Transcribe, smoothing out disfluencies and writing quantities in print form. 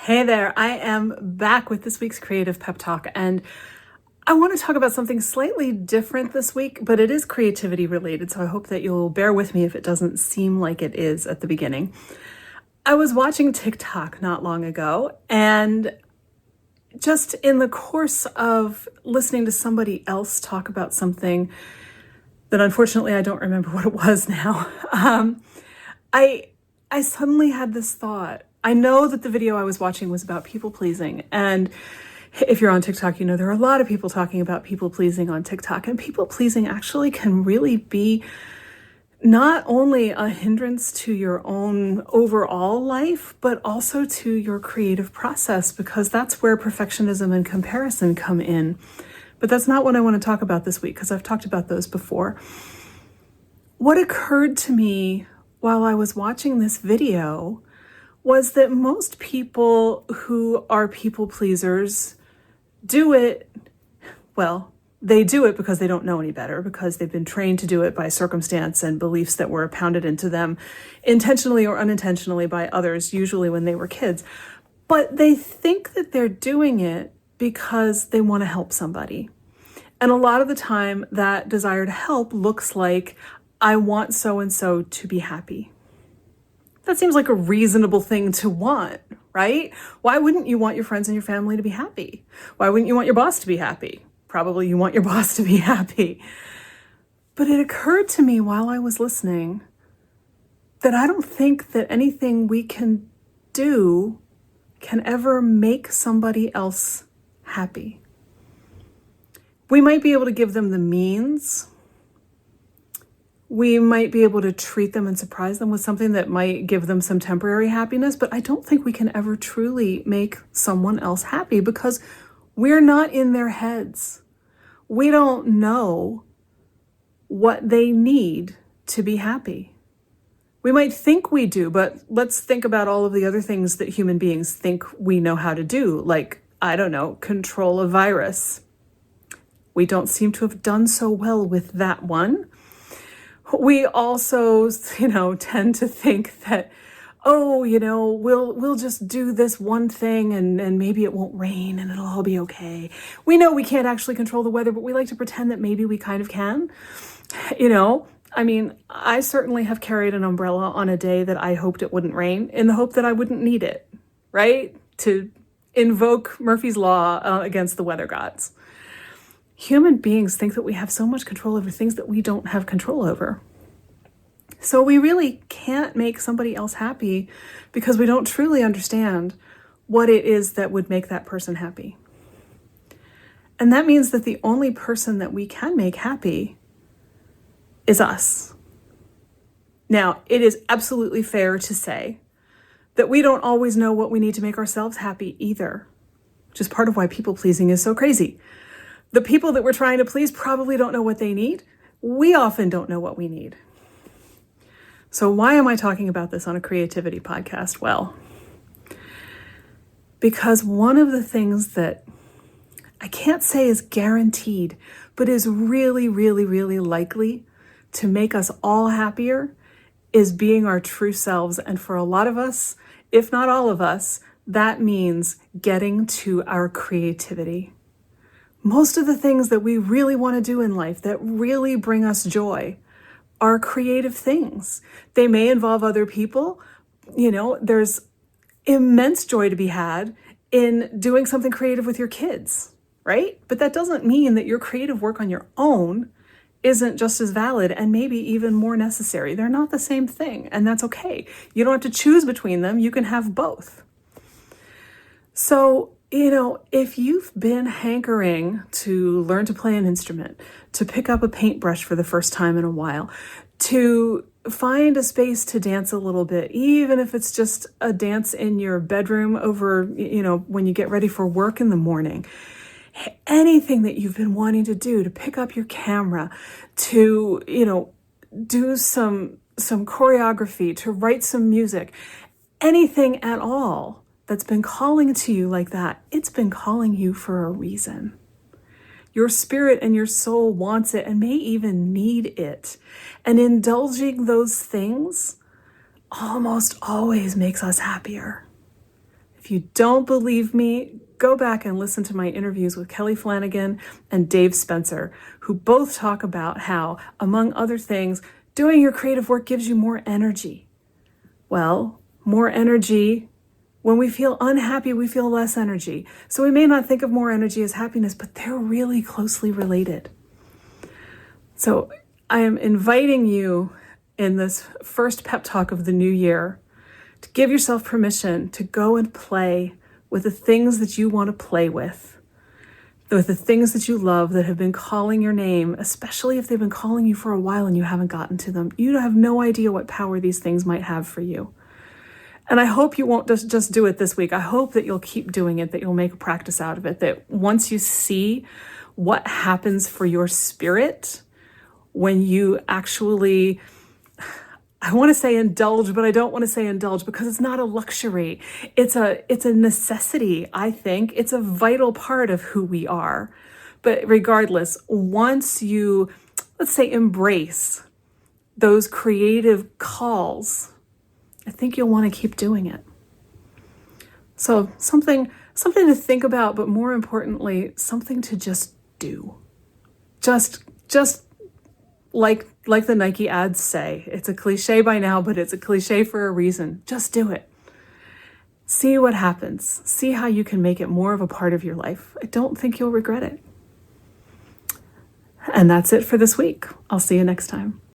Hey there, I am back with this week's Creative Pep Talk, and I want to talk about something slightly different this week, but it is creativity related, so I hope that you'll bear with me if it doesn't seem like it is at the beginning. I was watching TikTok not long ago, and just in the course of listening to somebody else talk about something that unfortunately I don't remember what it was now, I suddenly had this thought. I know that the video I was watching was about people pleasing, and if you're on TikTok, you know there are a lot of people talking about people pleasing on TikTok, and people pleasing actually can really be not only a hindrance to your own overall life, but also to your creative process, because that's where perfectionism and comparison come in. But that's not what I want to talk about this week, because I've talked about those before. What occurred to me while I was watching this video was that most people who are people pleasers do it, well, they do it because they don't know any better, because they've been trained to do it by circumstance and beliefs that were pounded into them intentionally or unintentionally by others, usually when they were kids. But they think that they're doing it because they want to help somebody. And a lot of the time, that desire to help looks like, I want so-and-so to be happy. That seems like a reasonable thing to want, right? Why wouldn't you want your friends and your family to be happy? Why wouldn't you want your boss to be happy? Probably you want your boss to be happy. But it occurred to me while I was listening that I don't think that anything we can do can ever make somebody else happy. We might be able to give them the means. We might be able to treat them and surprise them with something that might give them some temporary happiness, but I don't think we can ever truly make someone else happy because we're not in their heads. We don't know what they need to be happy. We might think we do, but let's think about all of the other things that human beings think we know how to do, like, I don't know, control a virus. We don't seem to have done so well with that one. We also, tend to think that, we'll just do this one thing and maybe it won't rain and it'll all be okay. We know we can't actually control the weather, but we like to pretend that maybe we kind of can. I certainly have carried an umbrella on a day that I hoped it wouldn't rain in the hope that I wouldn't need it, right? To invoke Murphy's Law against the weather gods. Human beings think that we have so much control over things that we don't have control over. So we really can't make somebody else happy because we don't truly understand what it is that would make that person happy. And that means that the only person that we can make happy is us. Now, it is absolutely fair to say that we don't always know what we need to make ourselves happy either, which is part of why people pleasing is so crazy. The people that we're trying to please probably don't know what they need. We often don't know what we need. So why am I talking about this on a creativity podcast? Well, because one of the things that I can't say is guaranteed, but is really, really, really likely to make us all happier is being our true selves. And for a lot of us, if not all of us, that means getting to our creativity. Most of the things that we really want to do in life that really bring us joy are creative things. They may involve other people. There's immense joy to be had in doing something creative with your kids, right? But that doesn't mean that your creative work on your own isn't just as valid and maybe even more necessary. They're not the same thing, and that's okay. You don't have to choose between them. You can have both. So, if you've been hankering to learn to play an instrument, to pick up a paintbrush for the first time in a while, to find a space to dance a little bit, even if it's just a dance in your bedroom over, when you get ready for work in the morning, anything that you've been wanting to do, to pick up your camera, to, do some choreography, to write some music, anything at all that's been calling to you like that, it's been calling you for a reason. Your spirit and your soul wants it and may even need it. And indulging those things almost always makes us happier. If you don't believe me, go back and listen to my interviews with Kelly Flanagan and Dave Spencer, who both talk about how, among other things, doing your creative work gives you more energy. Well, more energy. When we feel unhappy, we feel less energy. So we may not think of more energy as happiness, but they're really closely related. So I am inviting you in this first pep talk of the new year to give yourself permission to go and play with the things that you want to play with the things that you love that have been calling your name, especially if they've been calling you for a while and you haven't gotten to them. You have no idea what power these things might have for you. And I hope you won't just do it this week. I hope that you'll keep doing it, that you'll make a practice out of it, that once you see what happens for your spirit when you actually, I want to say indulge, but I don't want to say indulge because it's not a luxury. It's a necessity, I think. It's a vital part of who we are. But regardless, once you, let's say, embrace those creative calls, I think you'll want to keep doing it. So something to think about, but more importantly, something to just do. Just like the Nike ads say, it's a cliche by now, but it's a cliche for a reason. Just do it. See what happens. See how you can make it more of a part of your life. I don't think you'll regret it. And that's it for this week. I'll see you next time.